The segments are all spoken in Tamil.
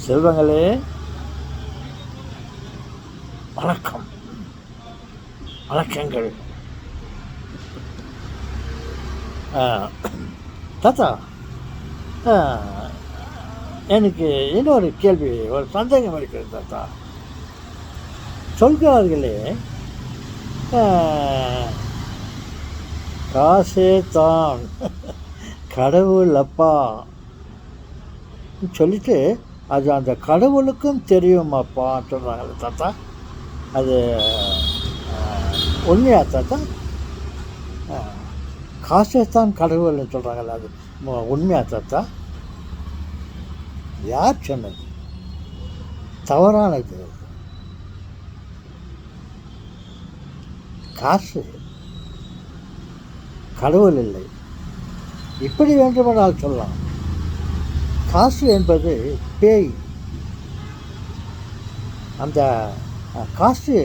செல்வங்களே, வணக்கம், வணக்கங்கள். தாத்தா, எனக்கு இன்னொரு கேள்வி, ஒரு சந்தேகம் இருக்கிறது தாத்தா. சொல்கிறார்களே, காசே தான் கடவுள் அப்பா சொல்லிட்டு அது அந்த கடவுளுக்கும் தெரியுமாப்பான்னு சொல்கிறாங்களே தாத்தா, அது உண்மையா தாத்தா? காசே தான் கடவுள்னு சொல்கிறாங்கல்ல, அது உண்மையா தாத்தா? யார் சொன்னது? தவறானது. காசு கடவுள் இல்லை, இப்படி வேண்டுமானால் சொல்லலாம். காசு என்பது பேய். அந்த காசு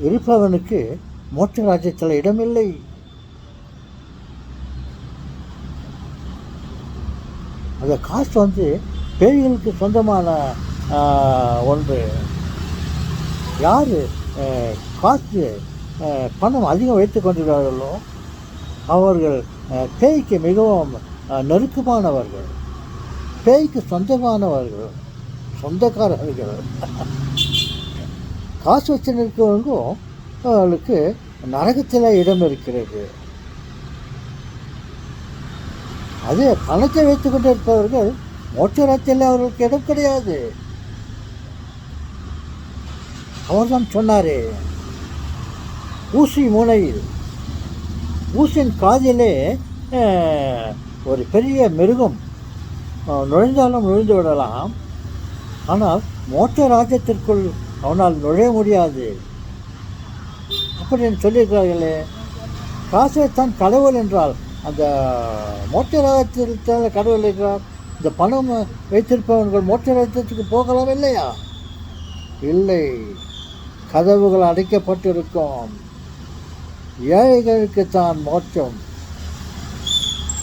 இருப்பவனுக்கு மோட்ச ராஜ்யத்தில் இடமில்லை. அந்த காசு பேய்களுக்கு சொந்தமான ஒன்று. யார் காசு பணம் அதிகம் வைத்து கொண்டிருக்கிறார்களோ அவர்கள் பேய்க்கு மிகவும் நெருக்கமானவர்கள், பேய்க்கு சொந்தமானவர்கள், சொந்தக்காரர்கள். காசு வச்சிருக்கவங்களுக்கும் அவர்களுக்கு நரகத்தில் இடம் இருக்கிறது. அதே பணத்தை வைத்து கொண்டு இருப்பவர்கள் மோட்சத்தில் அவர்களுக்கு இடம் கிடையாது. அவர்தான் சொன்னாரே, ஊசி முனையில், ஊசின் காதிலே ஒரு பெரிய மிருகம் நுழைந்தாலும் நுழைந்து விடலாம், ஆனால் மோட்ச ராஜ்யத்திற்குள் அவனால் நுழைய முடியாது அப்படின்னு சொல்லியிருக்கிறார்களே. காசைத்தான் கடவுள் என்றால் அந்த மோட்ச ராஜ்யத்தில் கடவுள் இருக்கிறார். இந்த பணம் வைத்திருப்பவர்கள் மோட்ச ராஜ்யத்துக்கு போகலாம் இல்லையா? இல்லை, கதவுகள் அடைக்கப்பட்டிருக்கும். ஏழைகளுக்கு தான் மோட்சம்,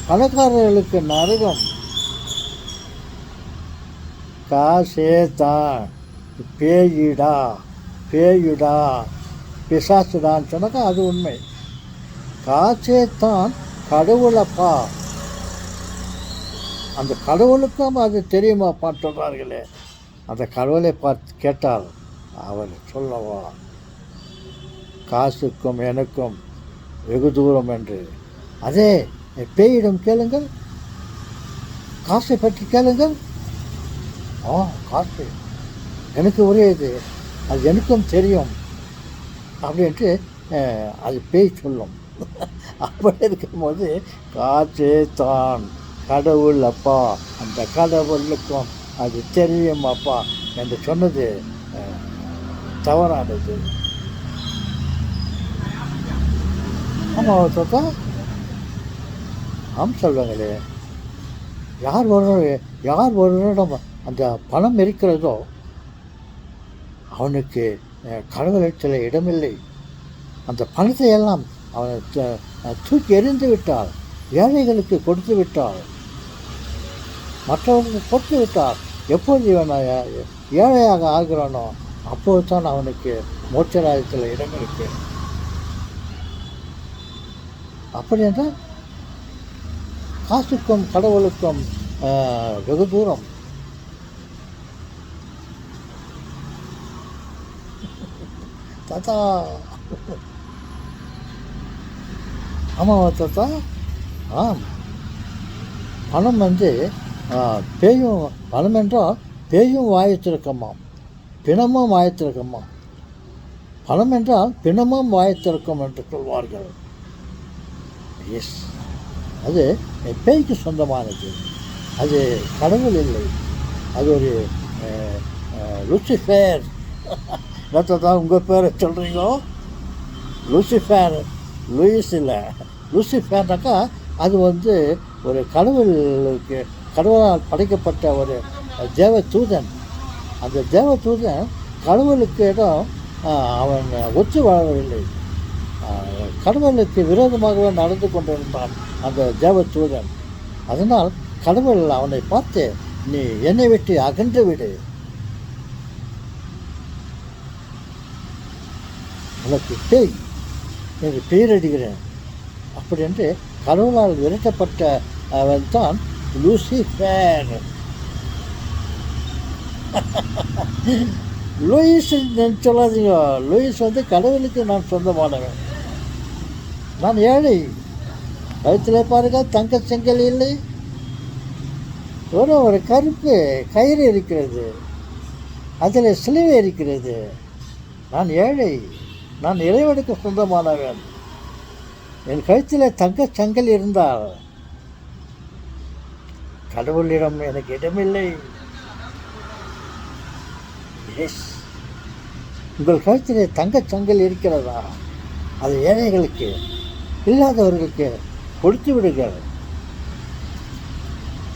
பணக்காரர்களுக்கு நரகம். காசே தான் பேயிடா, பேயுடா, பிசாசுடான்னு சொன்னாக்கா அது உண்மை. காசே தான் கடவுளப்பா, அந்த கடவுளுக்கும் அது தெரியுமாப்பான்னு சொல்கிறார்களே. அந்த கடவுளை பார்த்து கேட்டால் அவர் சொல்லவா காசுக்கும் எனக்கும் வெகு தூரம் என்று. அதே பேயிடம் கேளுங்கள், காசை பற்றி கேளுங்கள். காசு எனக்கு ஒரே இது, அது எனக்கும் தெரியும் அப்படின்ட்டு அது பேய் சொல்லும். அப்படி இருக்கும்போது காசே தான் கடவுள் அப்பா, அந்த கடவுளுக்கும் அது தெரியும் அப்பா என்று சொன்னது தவறானது. ஆமாம் தாத்தா, சொல்லுங்களே. யார் ஒருவரிடம் அந்த பணம் இருக்கிறதோ அவனுக்கு கடவுளத்தில் இடமில்லை. அந்த பணத்தை எல்லாம் அவனை தூக்கி எறிந்து விட்டால், ஏழைகளுக்கு கொடுத்து விட்டால், மற்றவர்களுக்கு கொடுத்து விட்டால், எப்போது இவன் ஏழையாக ஆகிறானோ அப்போது தான் அவனுக்கு மோட்சராஜ்யத்தில் இடம் இருக்கு. அப்படி என்றால் காசுக்கும் கடவுளுக்கும் வெகு தூரம். தாத்தா, ஆமாவா தாத்தா? பணம் பேயும், பணம் என்றால் பேயும் வாயத்திறக்கமாம், பிணமும் வாயத்திறக்கமாம். பணம் என்றால் பிணமும் வாயத்திறக்கம் என்று சொல்வார்கள். எஸ், அது பேய்க்கு சொந்தமானது, அது கடவுள் இல்லை. அது ஒரு லூசிஃபர். தான் உங்கள் பேரை சொல்கிறீங்களோ? லூசிஃபர், லூயிஸ் இல்லை, லூசிஃபர்னாக்கா அது ஒரு கடவுளுக்கு, கடவுளால் படைக்கப்பட்ட ஒரு தேவ தூதன். அந்த தேவ தூதன் கடவுளுக்கு இடம் அவன் ஒத்து வாழவில்லை, கடவுளுக்கு விரோதமாகவே நடந்து கொண்டிருந்தான் அந்த தேவ தூதன். அதனால் கடவுள் அவனை பார்த்து நீ என்னை விட்டு அகன்று விடு, உனக்கு பேய் என்று பெயரிடுகிறேன் அப்படி என்று கடவுளால் விரட்டப்பட்ட அவன் தான் லூசிஃபர். லூயிஸ் சொல்லாதீங்க, லூயிஸ் கடவுளுக்கு நான் சொந்தமானவன். நான் ஏழை. கழுத்தில் பாருங்க தங்க செங்கல் இல்லை, ஒரு கருப்பு கயிறு இருக்கிறது, அதில் சிலுவை இருக்கிறது. நான் ஏழை, நான் இறைவனுக்கு சொந்தமானவன். என் கழுத்தில் தங்க சங்கல் இருந்தால் கடவுளிடம் எனக்கு இடமில்லை. உங்கள் கழுத்திலே தங்கச் சங்கல் இருக்கிறதா? அது ஏழைகளுக்கு, இல்லாதவர்களுக்கு கொடுத்து விடுங்கள்.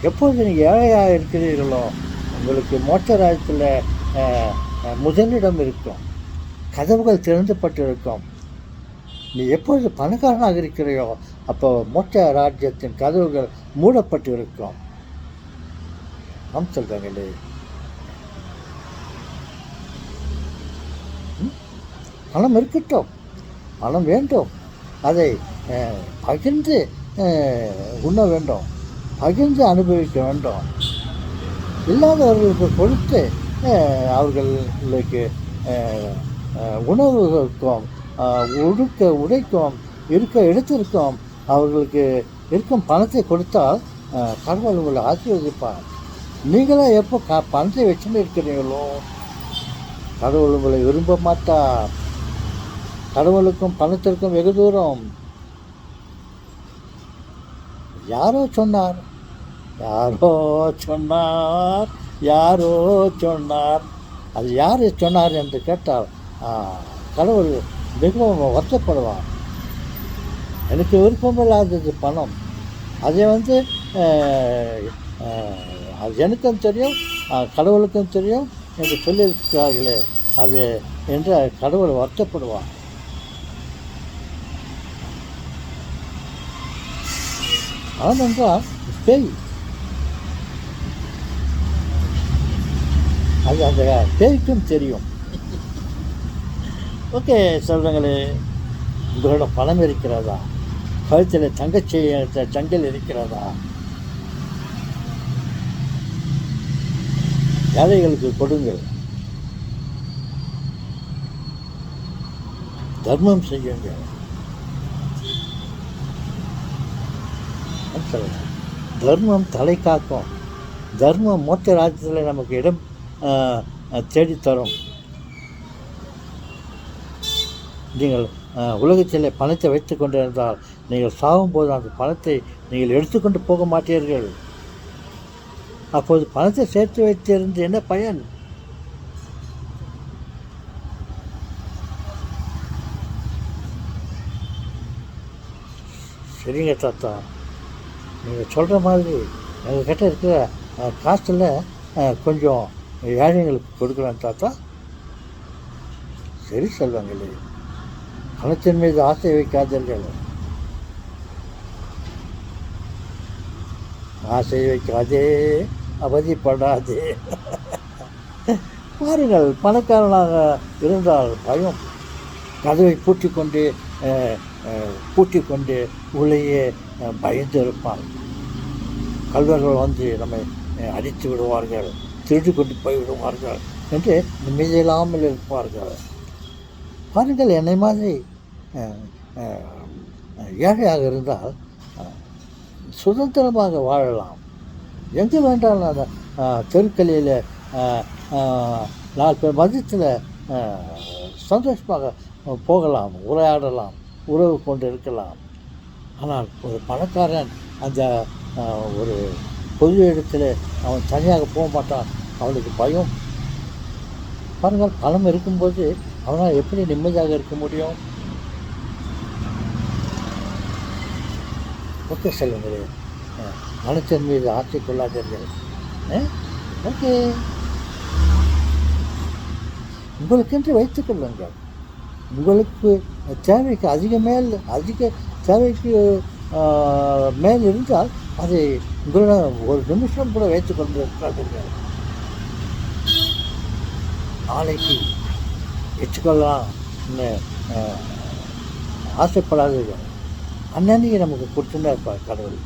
எப்போது நீங்கள் ஏழையாக இருக்கிறீர்களோ உங்களுக்கு மோட்ச ராஜ்யத்தில் முதலிடம் இருக்கும், கதவுகள் திறந்துப்பட்டிருக்கும். நீ எப்பொழுது பணக்காரனாக இருக்கிறையோ அப்போ மோட்ச ராஜ்யத்தின் கதவுகள் மூடப்பட்டு இருக்கும். நாம் சொல்கிறாங்களே, பணம் இருக்கட்டும், பணம் வேண்டும், அதை பகிர்ந்து உண்ண வேண்டும், பகிர்ந்து அனுபவிக்க வேண்டும். இல்லாதவர்களுக்கு கொடுத்து அவர்களுக்கு உணவுக்கும் உடைக்கும் இருக்க இடத்திற்கும் அவர்களுக்கு இருக்கும் பணத்தை கொடுத்தால் கடவுள் உங்களை ஆசீர்வதிப்பார். நீங்களாம் எப்போ பணத்தை வச்சுன்னு இருக்கிறீங்களோ கடவுள் உங்களை விரும்ப மாட்டார். கடவுளுக்கும் பணத்திற்கும் வெகு தூரம். யாரோ சொன்னார், யாரோ சொன்னார், யாரோ சொன்னார். அது யார் சொன்னார் என்று கேட்டால் கடவுள் மிகவும் வருத்தப்படுவார். எனக்கு விருப்பமில்லாதது பணம். அதை அது எனக்கும் தெரியும், கடவுளுக்கும் தெரியும் என்று சொல்லியிருக்கிறார்களே, அது என்று கடவுள் வருத்தப்படுவார். ஆனென்றால் பேய், அது அந்த பேய்க்கும் தெரியும். ஓகே சொல்கிறங்களே, உங்களோட பணம் இருக்கிறதா? கழுத்தில் தங்கச்சி சங்கல் இருக்கிறதா? ஏழைகளுக்கு கொடுங்கள், தர்மம் செய்யுங்கள். தர்மம் தலை காக்கும். தர்மம் மோட்ச ராஜ்யத்தில் நமக்கு இடம் தேடித்தரும். நீங்கள் உலகத்தில் பணத்தை வைத்து கொண்டிருந்தால் நீங்கள் சாகும்போது அந்த பணத்தை நீங்கள் எடுத்துக்கொண்டு போக மாட்டீர்கள். அப்போது பணத்தை சேர்த்து வைத்திருந்து என்ன பயன்? சரிங்க தாத்தா, நீங்கள் சொல்கிற மாதிரி எங்கள்கிட்ட இருக்கிற காசில் கொஞ்சம் ஏழைங்களுக்கு கொடுக்கலாம் தாத்தா. சரி சொல்வாங்களே, பணத்தின் மீது ஆசை வைக்காதீர்கள். ஆசை வைக்காதே, அவதிப்படாதே. பாருங்கள், பணக்காரனாக இருந்தால் பயம். கதவை பூட்டிக்கொண்டு உள்ளேயே பயந்து இருப்பான். கல்வர்கள் நம்மை அடித்து விடுவார்கள், திருடி கொண்டு போய் விடுவார்கள் என்று நிம்மதியில்லாமல் இருப்பார்கள். பாருங்கள், என்னை மாதிரி ஏழையாக இருந்தால் சுதந்திரமாக வாழலாம். எங்கே வேண்டாலும் அந்த தெருக்களில் 4 பேர் மதியத்தில் சந்தோஷமாக போகலாம், உரையாடலாம், உறவு கொண்டு இருக்கலாம். ஆனால் ஒரு பணக்காரன் அந்த ஒரு பொது இடத்துல அவன் தனியாக போக மாட்டான். அவனுக்கு பயம். பாருங்கள், பணம் இருக்கும்போது அவனால் எப்படி நிம்மதியாக இருக்க முடியும்? ஓகே சொல்லுங்களே, பணத்தின் மீது ஆசை கொள்ளாதீர்கள். ஓகே, உங்களுக்கென்று வைத்துக் கொள்ளுங்கள். உங்களுக்கு தேவைக்கு அதிக தேவைக்கு மேல் இருந்தால் அதை உங்களிடம் ஒரு நிமிஷம் கூட வைத்துக் கொண்டு இருக்காதீர்கள். நாளைக்கு வச்சுக்கொள்ளலாம்னு ஆசைப்படாதீர்கள். அன்னன்னைக்கு நமக்கு கொடுத்துட்டே இருப்பார் கடவுள்.